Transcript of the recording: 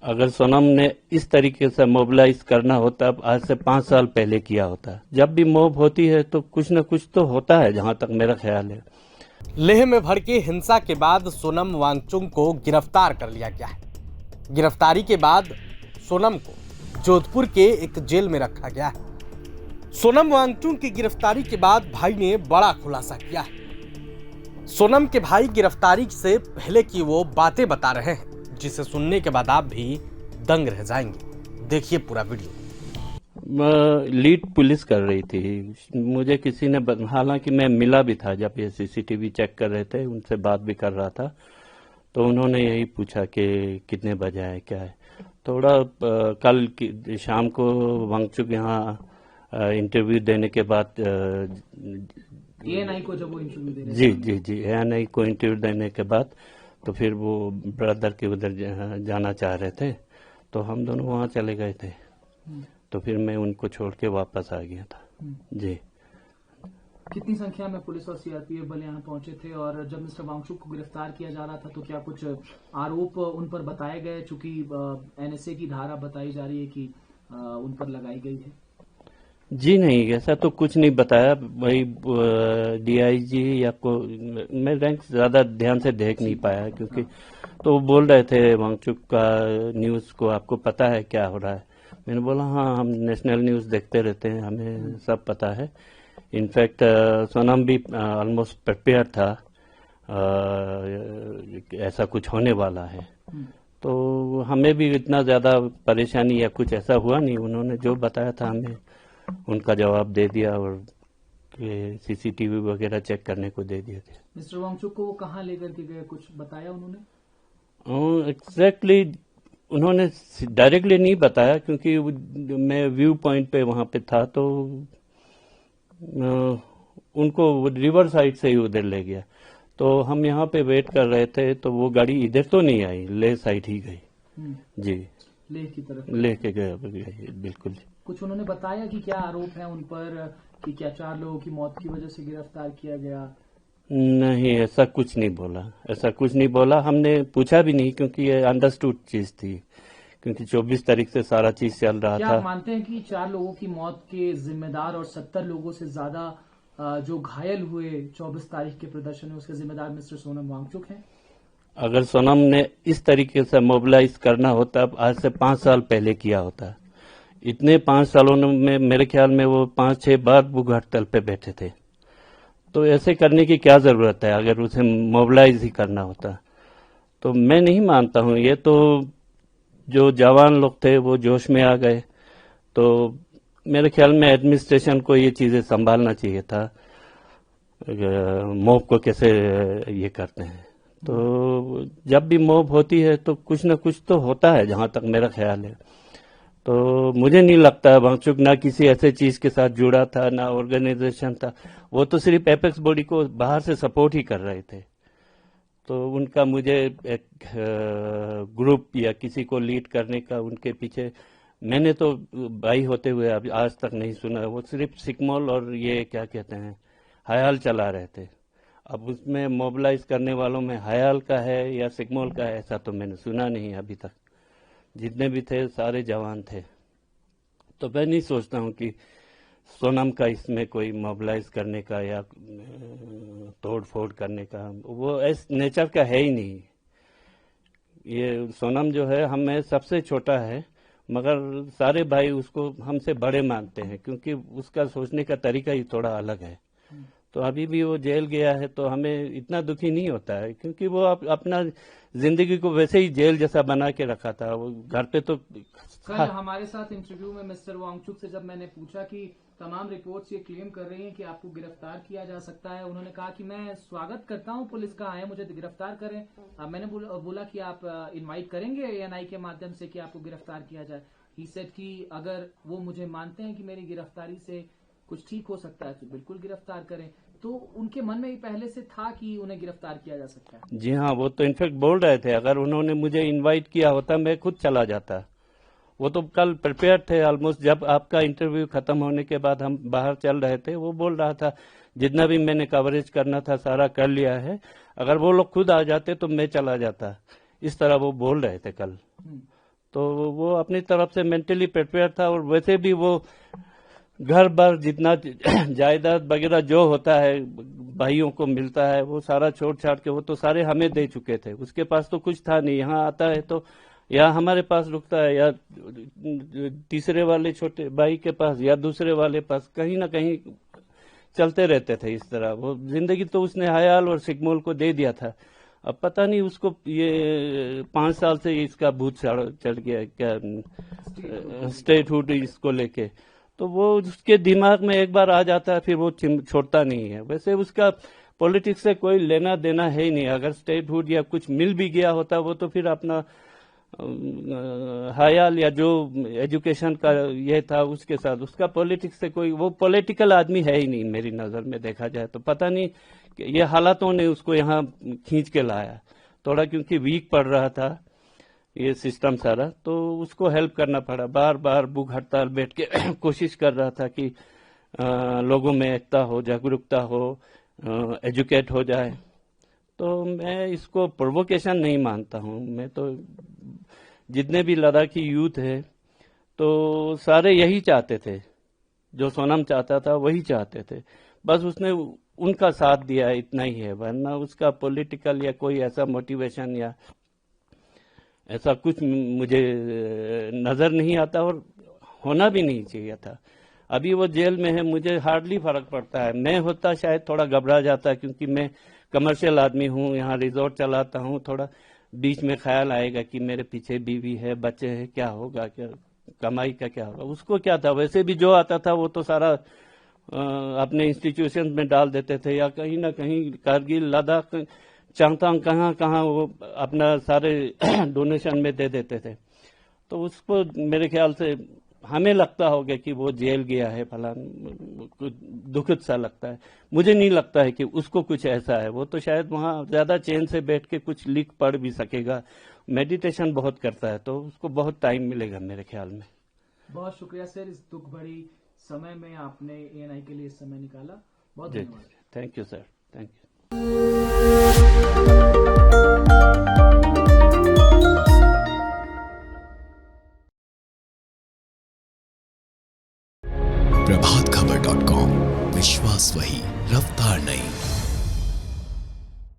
अगर सोनम ने इस तरीके से मोबिलाइज करना होता आज से 5 साल पहले किया होता। जब भी मोब होती है तो कुछ न कुछ तो होता है, जहां तक मेरा ख्याल है। लेह में भड़की हिंसा के बाद सोनम वांगचुक को गिरफ्तार कर लिया गया है। गिरफ्तारी के बाद सोनम को जोधपुर के एक जेल में रखा गया है। सोनम वांगचुक की गिरफ्तारी के बाद भाई ने बड़ा खुलासा किया है। सोनम के भाई गिरफ्तारी से पहले की वो बातें बता रहे हैं, जिसे सुनने के बाद आप भी दंग रह जाएंगे। देखिए पूरा वीडियो। लीड पुलिस कर रही थी, मुझे किसी ने हालांकि मैं मिला भी था जब ये सीसीटीवी चेक कर रहे थे, उनसे बात भी कर रहा था, तो उन्होंने यही पूछा कि कितने बजे है क्या है। थोड़ा कल शाम को वांगचुक यहाँ इंटरव्यू देने के बाद एएनआई को जब वो इंटरव्यू दे रहे जी एएनआई को इंटरव्यू देने के बाद तो फिर वो ब्रदर के उधर जाना चाह रहे थे, तो हम दोनों वहाँ चले गए थे। तो फिर मैं उनको छोड़ के वापस आ गया था। जी। कितनी संख्या में पुलिस और सीआरपीएफ बल यहाँ पहुंचे थे, और जब मिस्टर वांगचुक को गिरफ्तार किया जा रहा था तो क्या कुछ आरोप उन पर बताए गए, चूंकि एनएसए की धारा बताई जा रही है कि उन पर लगाई गई है? जी नहीं, ऐसा तो कुछ नहीं बताया। वही डीआईजी या मैं रैंक ज्यादा ध्यान से देख नहीं पाया, क्योंकि तो वो बोल रहे थे वांगचुक का न्यूज को आपको पता है क्या हो रहा है। मैंने बोला हाँ, हम नेशनल न्यूज देखते रहते हैं, हमें सब पता है। इनफैक्ट सोनम भी ऑलमोस्ट प्रिपेयर था, ऐसा कुछ होने वाला है, तो हमें भी इतना ज्यादा परेशानी या कुछ ऐसा हुआ नहीं। उन्होंने जो बताया था हमें उनका जवाब दे दिया और सीसीटीवी वगैरह चेक करने को दे दिए थे। मिस्टर वांगचुक को वो कहाँ लेकर के गए, कुछ बताया उन्होंने? एग्जैक्टली उन्होंने डायरेक्टली नहीं बताया, क्योंकि मैं व्यू पॉइंट पे वहां पे था, तो उनको रिवर साइड से ही उधर ले गया। तो हम यहाँ पे वेट कर रहे थे, तो वो गाड़ी इधर तो नहीं आई, ले साइड ही गई। जी, लेह की तरफ लेके गए बिल्कुल। कुछ उन्होंने बताया कि क्या आरोप है उन पर, कि क्या 4 लोगों की मौत की वजह से गिरफ्तार किया गया? नहीं, ऐसा कुछ नहीं बोला। हमने पूछा भी नहीं, क्योंकि ये अंडरस्टूड चीज थी, क्योंकि 24 तारीख से सारा चीज चल रहा था। क्या आप मानते हैं कि 4 लोगों की मौत के जिम्मेदार और 70 लोगों से ज्यादा जो घायल हुए 24 तारीख के प्रदर्शन में, उसके जिम्मेदार मिस्टर सोनम वांगचुक हैं? अगर सोनम ने इस तरीके से मोबिलाइज करना होता आज से 5 साल पहले किया होता। इतने 5 सालों में मेरे ख्याल में वो 5-6 बार भूख हड़ताल पे बैठे थे, तो ऐसे करने की क्या जरूरत है अगर उसे मोबिलाइज ही करना होता। तो मैं नहीं मानता हूं, ये तो जो जवान लोग थे वो जोश में आ गए। तो मेरे ख्याल में एडमिनिस्ट्रेशन को ये चीजें संभालना चाहिए था, मोब को कैसे ये करते हैं। तो जब भी मोब होती है तो कुछ न कुछ तो होता है, जहां तक मेरा ख्याल है। तो मुझे नहीं लगता वांगचुक ना किसी ऐसे चीज के साथ जुड़ा था, ना ऑर्गेनाइजेशन था। वो तो सिर्फ एपेक्स बॉडी को बाहर से सपोर्ट ही कर रहे थे। तो उनका मुझे एक ग्रुप या किसी को लीड करने का उनके पीछे मैंने तो भाई होते हुए अब आज तक नहीं सुना। वो सिर्फ सिकमोल और ये क्या कहते हैं हयाल चला रहे थे। अब उसमें मोबिलाइज करने वालों में हयाल का है या सिकमोल का है, ऐसा तो मैंने सुना नहीं अभी तक। जितने भी थे सारे जवान थे। तो मैं नहीं सोचता हूं कि सोनम का इसमें कोई मोबिलाइज करने का या तोड़ फोड़ करने का, वो इस नेचर का है ही नहीं। ये सोनम जो है हमें सबसे छोटा है, मगर सारे भाई उसको हमसे बड़े मानते हैं, क्योंकि उसका सोचने का तरीका ही थोड़ा अलग है। तो अभी भी वो जेल गया है तो हमें इतना दुखी नहीं होता है, क्योंकि वो अपना जिंदगी को वैसे ही जेल जैसा बना के रखा था। वो घर पे तो कल हमारे साथ इंटरव्यू में मिस्टर वांगचुक से जब मैंने पूछा कि तमाम रिपोर्ट्स ये क्लेम कर रही हैं कि आपको गिरफ्तार किया जा सकता है, उन्होंने कहा कि मैं स्वागत करता हूं पुलिस का, आए मुझे गिरफ्तार करें। मैंने बोला कि आप इनवाइट करेंगे एएनआई के माध्यम से कि आपको गिरफ्तार किया जाए। ही सेड कि अगर वो मुझे मानते हैं कि मेरी गिरफ्तारी से कुछ ठीक हो सकता है तो बिल्कुल गिरफ्तार करें। तो उनके मन में ही पहले से था कि उन्हें गिरफ्तार किया जा सकता है। जी हाँ, वो तो इनफेक्ट बोल रहे थे अगर उन्होंने मुझे इनवाइट किया होता मैं खुद चला जाता। वो तो कल प्रिपेयर थे ऑलमोस्ट। जब आपका इंटरव्यू खत्म होने के बाद हम बाहर चल रहे थे, वो बोल रहा था जितना भी मैंने कवरेज करना था सारा कर लिया है, अगर वो लोग खुद आ जाते तो मैं चला जाता। इस तरह वो बोल रहे थे कल। तो वो अपनी तरफ से मेंटली प्रिपेयर था, और वैसे भी वो घर बार जितना जायदाद वगैरह जो होता है भाइयों को मिलता है वो सारा छोड़ छाड़ के वो तो सारे हमें दे चुके थे। उसके पास तो कुछ था नहीं, यहाँ आता है तो या हमारे पास रुकता है या तीसरे वाले छोटे भाई के पास या दूसरे वाले पास, कहीं ना कहीं चलते रहते थे इस तरह। वो जिंदगी तो उसने हयाल और सिकमोल को दे दिया था। अब पता नहीं उसको ये 5 साल से इसका भूत चढ़ गया क्या, स्टेटहुड इसको लेके, तो वो उसके दिमाग में एक बार आ जाता है फिर वो छोड़ता नहीं है। वैसे उसका पॉलिटिक्स से कोई लेना देना है ही नहीं। अगर स्टेटहुड या कुछ मिल भी गया होता वो तो फिर अपना हयाल या जो एजुकेशन का ये था उसके साथ, उसका पॉलिटिक्स से कोई, वो पॉलिटिकल आदमी है ही नहीं मेरी नज़र में देखा जाए तो। पता नहीं ये हालातों ने उसको यहाँ खींच के लाया थोड़ा, क्योंकि वीक पड़ रहा था ये सिस्टम सारा, तो उसको हेल्प करना पड़ा। बार बार भूख हड़ताल बैठ के कोशिश कर रहा था कि लोगों में एकता हो, जागरूकता हो, एजुकेट हो जाए। तो मैं इसको प्रोवोकेशन नहीं मानता हूँ। मैं तो जितने भी लद्दाखी यूथ है तो सारे यही चाहते थे, जो सोनम चाहता था वही चाहते थे, बस उसने उनका साथ दिया, इतना ही है। वरना उसका पॉलिटिकल या कोई ऐसा मोटिवेशन या ऐसा कुछ मुझे नज़र नहीं आता और होना भी नहीं चाहिए था। अभी वो जेल में है, मुझे हार्डली फर्क पड़ता है। मैं होता शायद थोड़ा घबरा जाता, क्योंकि मैं कमर्शियल आदमी हूँ, यहाँ रिजॉर्ट चलाता हूँ। थोड़ा बीच में ख्याल आएगा कि मेरे पीछे बीवी है, बच्चे हैं, क्या होगा, क्या कमाई का क्या होगा। उसको क्या था, वैसे भी जो आता था वो तो सारा अपने इंस्टीट्यूशन में डाल देते थे, या कहीं ना कहीं कारगिल, लद्दाख, चांगथांग, कहाँ कहाँ वो अपना सारे डोनेशन में दे देते थे। तो उसको मेरे ख्याल से हमें लगता होगा कि वो जेल गया है फलान, दुखद सा लगता है। मुझे नहीं लगता है कि उसको कुछ ऐसा है। वो तो शायद वहाँ ज़्यादा चैन से बैठ के कुछ लिख पढ़ भी सकेगा, मेडिटेशन बहुत करता है, तो उसको बहुत टाइम मिलेगा मेरे ख्याल में। बहुत शुक्रिया सर, इस दुख भरी समय में आपने ANI के लिए समय निकाला, बहुत जी, धन्यवाद। Thank you sir, thank you. प्रभातखबर.com, विश्वास वही, रफ्तार नहीं।